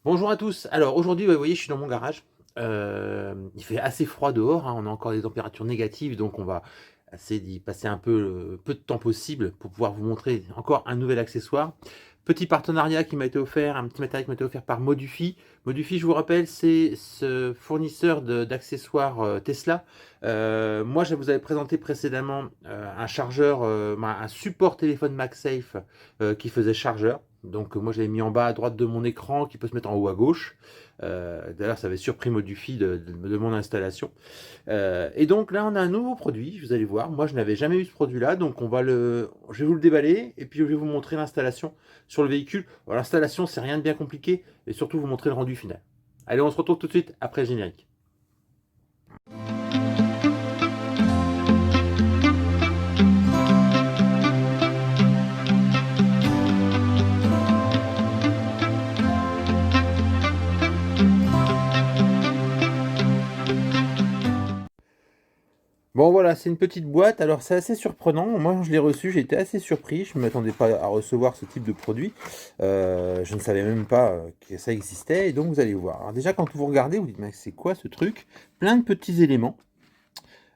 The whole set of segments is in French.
Bonjour à tous. Alors aujourd'hui, vous voyez, je suis dans mon garage. Il fait assez froid dehors, hein, on a encore des températures négatives, donc on va essayer d'y passer un peu le peu de temps possible pour pouvoir vous montrer encore un nouvel accessoire. Petit partenariat qui m'a été offert, un petit matériel qui m'a été offert par Modufi. Modufi, je vous rappelle, c'est ce fournisseur d'accessoires Tesla. Moi, je vous avais présenté précédemment un chargeur, un support téléphone MagSafe qui faisait chargeur. Donc moi j'avais mis en bas à droite de mon écran qui peut se mettre en haut à gauche. D'ailleurs ça avait surpris Modufi de mon installation. Et donc là on a un nouveau produit, vous allez voir. Moi je n'avais jamais eu ce produit là, donc je vais vous le déballer et puis je vais vous montrer l'installation sur le véhicule. L'installation c'est rien de bien compliqué et surtout vous montrer le rendu final. Allez, on se retrouve tout de suite après le générique. Bon voilà, c'est une petite boîte, alors c'est assez surprenant, moi je l'ai reçu, j'ai été assez surpris, je ne m'attendais pas à recevoir ce type de produit, je ne savais même pas que ça existait, et donc vous allez voir. Alors déjà quand vous regardez, vous dites mais c'est quoi ce truc? Plein de petits éléments,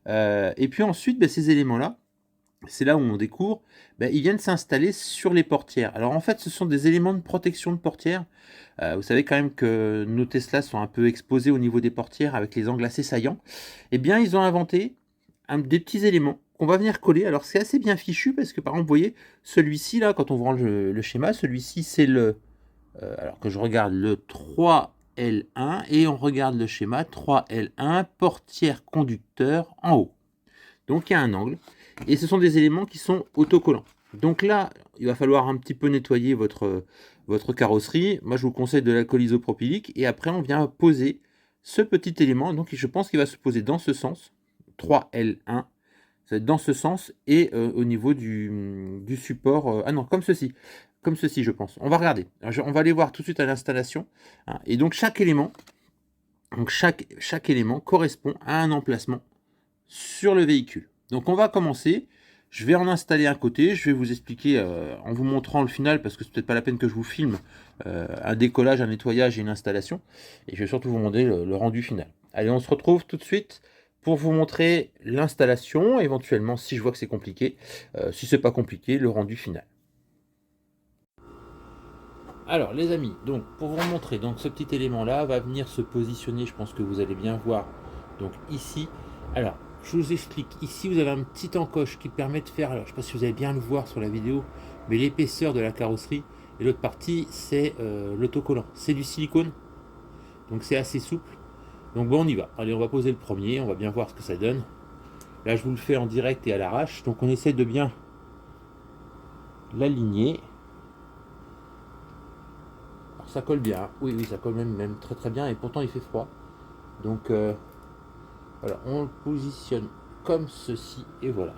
et puis ensuite ces éléments-là, c'est là où on découvre, ils viennent s'installer sur les portières. Alors en fait ce sont des éléments de protection de portières, vous savez quand même que nos Tesla sont un peu exposés au niveau des portières avec les angles assez saillants, et bien ils ont inventé des petits éléments qu'on va venir coller. Alors c'est assez bien fichu parce que par exemple vous voyez celui-ci là, quand on voit le schéma, celui-ci c'est alors que je regarde le 3L1 et on regarde le schéma 3L1 portière conducteur en haut. Donc il y a un angle et ce sont des éléments qui sont autocollants. Donc là il va falloir un petit peu nettoyer votre carrosserie. Moi je vous conseille de l'alcool isopropylique et après on vient poser ce petit élément. Donc je pense qu'il va se poser dans ce sens, 3L1, ça va être dans ce sens et au niveau du support, ah non, comme ceci je pense. On va regarder, on va aller voir tout de suite à l'installation, hein, et donc chaque élément correspond à un emplacement sur le véhicule. Donc on va commencer, je vais en installer un côté, je vais vous expliquer en vous montrant le final parce que c'est peut-être pas la peine que je vous filme un décollage, un nettoyage et une installation, et je vais surtout vous montrer le rendu final. Allez, on se retrouve tout de suite pour vous montrer l'installation, éventuellement si je vois que c'est compliqué, si c'est pas compliqué, le rendu final. Alors les amis, donc pour vous montrer, donc ce petit élément là va venir se positionner, je pense que vous allez bien voir, donc ici. Alors je vous explique, ici vous avez un petit encoche qui permet de faire, alors je ne sais pas si vous allez bien le voir sur la vidéo, mais l'épaisseur de la carrosserie, et l'autre partie c'est l'autocollant, c'est du silicone, donc c'est assez souple. Donc bon, on y va. Allez, on va poser le premier, on va bien voir ce que ça donne. Là, je vous le fais en direct et à l'arrache. Donc on essaie de bien l'aligner. Alors ça colle bien. Oui, oui, ça colle même très très bien. Et pourtant, il fait froid. Donc voilà, on le positionne comme ceci. Et voilà.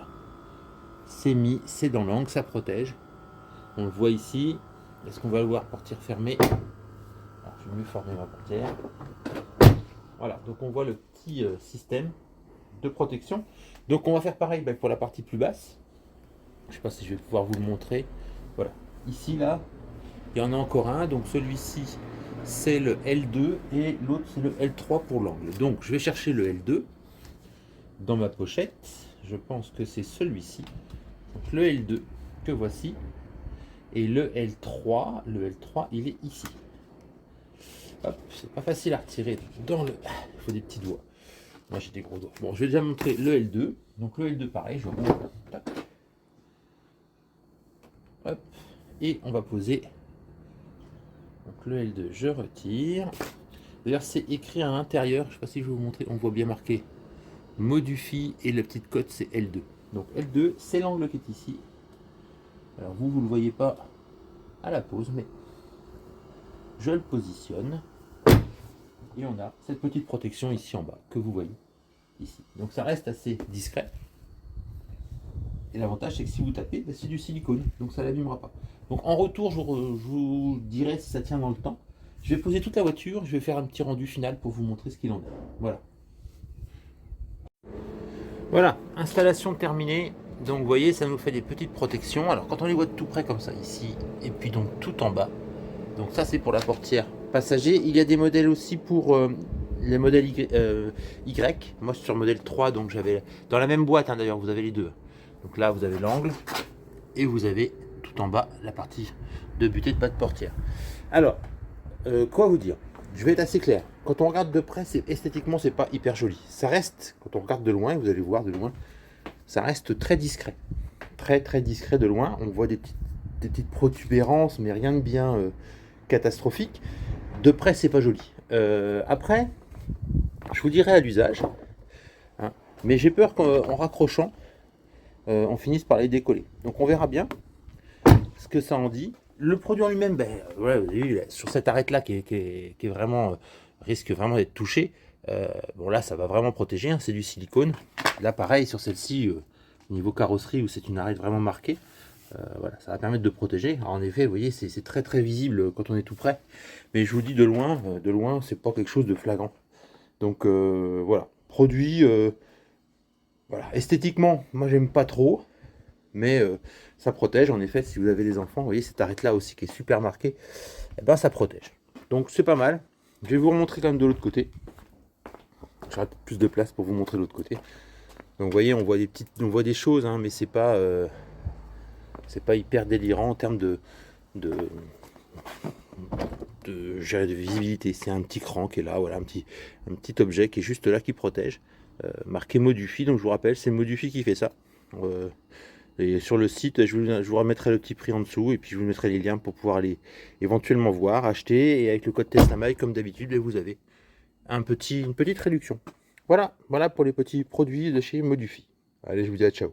C'est mis, c'est dans l'angle, ça protège. On le voit ici. Est-ce qu'on va le voir portière fermée? Alors, je vais mieux former ma portière. Voilà, donc on voit le petit système de protection. Donc on va faire pareil pour la partie plus basse. Je ne sais pas si je vais pouvoir vous le montrer. Voilà, ici là, il y en a encore un. Donc celui-ci c'est le L2 et l'autre c'est le L3 pour l'angle. Donc je vais chercher le L2 dans ma pochette. Je pense que c'est celui-ci. Donc le L2 que voici. Et le L3 il est ici. Hop, c'est pas facile à retirer dans le... Il faut des petits doigts. Moi j'ai des gros doigts. Bon, je vais déjà montrer le L2. Donc le L2 pareil, je roule. Hop. Et on va poser. Donc le L2, je retire. D'ailleurs c'est écrit à l'intérieur, je ne sais pas si je vais vous montrer, on voit bien marqué Modufi et la petite cote c'est L2. Donc L2 c'est l'angle qui est ici. Alors vous ne le voyez pas à la pose, mais je le positionne. Et on a cette petite protection ici en bas que vous voyez ici. Donc ça reste assez discret. Et l'avantage c'est que si vous tapez, c'est du silicone, donc ça ne l'abîmera pas. Donc en retour, je vous dirai si ça tient dans le temps. Je vais poser toute la voiture, je vais faire un petit rendu final pour vous montrer ce qu'il en est. Voilà. Voilà, installation terminée. Donc vous voyez, ça nous fait des petites protections. Alors quand on les voit de tout près comme ça ici, et puis donc tout en bas. Donc ça c'est pour la portière passager. Il y a des modèles aussi pour les modèles Y. Moi, je suis sur le modèle 3, donc j'avais dans la même boîte, hein, d'ailleurs, vous avez les deux. Donc là, vous avez l'angle et vous avez tout en bas la partie de butée de pas de portière. Alors, quoi vous dire? Je vais être assez clair. Quand on regarde de près, esthétiquement, c'est pas hyper joli. Ça reste, quand on regarde de loin, vous allez voir de loin, ça reste très discret. Très très discret de loin. On voit des petites protubérances, mais rien de bien catastrophique. De près, c'est pas joli. Après, je vous dirai à l'usage, hein, mais j'ai peur qu'en raccrochant, on finisse par les décoller. Donc on verra bien ce que ça en dit. Le produit en lui-même, ben, ouais, vous avez vu, sur cette arête-là qui est vraiment, risque vraiment d'être touché. Bon là, ça va vraiment protéger, hein, c'est du silicone. Là, pareil, sur celle-ci, niveau carrosserie, où c'est une arête vraiment marquée, voilà, ça va permettre de protéger. Alors, en effet, vous voyez, c'est très très visible quand on est tout près. Mais je vous dis de loin, c'est pas quelque chose de flagrant. Donc voilà, produit, voilà, esthétiquement, moi j'aime pas trop. Mais ça protège, en effet, si vous avez des enfants, vous voyez cette arête là aussi qui est super marquée, et ben ça protège. Donc c'est pas mal. Je vais vous remontrer quand même de l'autre côté. J'aurai plus de place pour vous montrer de l'autre côté. Donc vous voyez, on voit des choses, hein, mais c'est pas hyper délirant en termes de, de visibilité. C'est un petit cran qui est là, voilà, un petit objet qui est juste là qui protège. Marqué Modufi, donc je vous rappelle, c'est Modufi qui fait ça. Et sur le site, je vous remettrai le petit prix en dessous et puis je vous mettrai les liens pour pouvoir aller éventuellement voir, acheter. Et avec le code TESLAMAIL, comme d'habitude, vous avez une petite réduction. Voilà pour les petits produits de chez Modufi. Allez, je vous dis à ciao.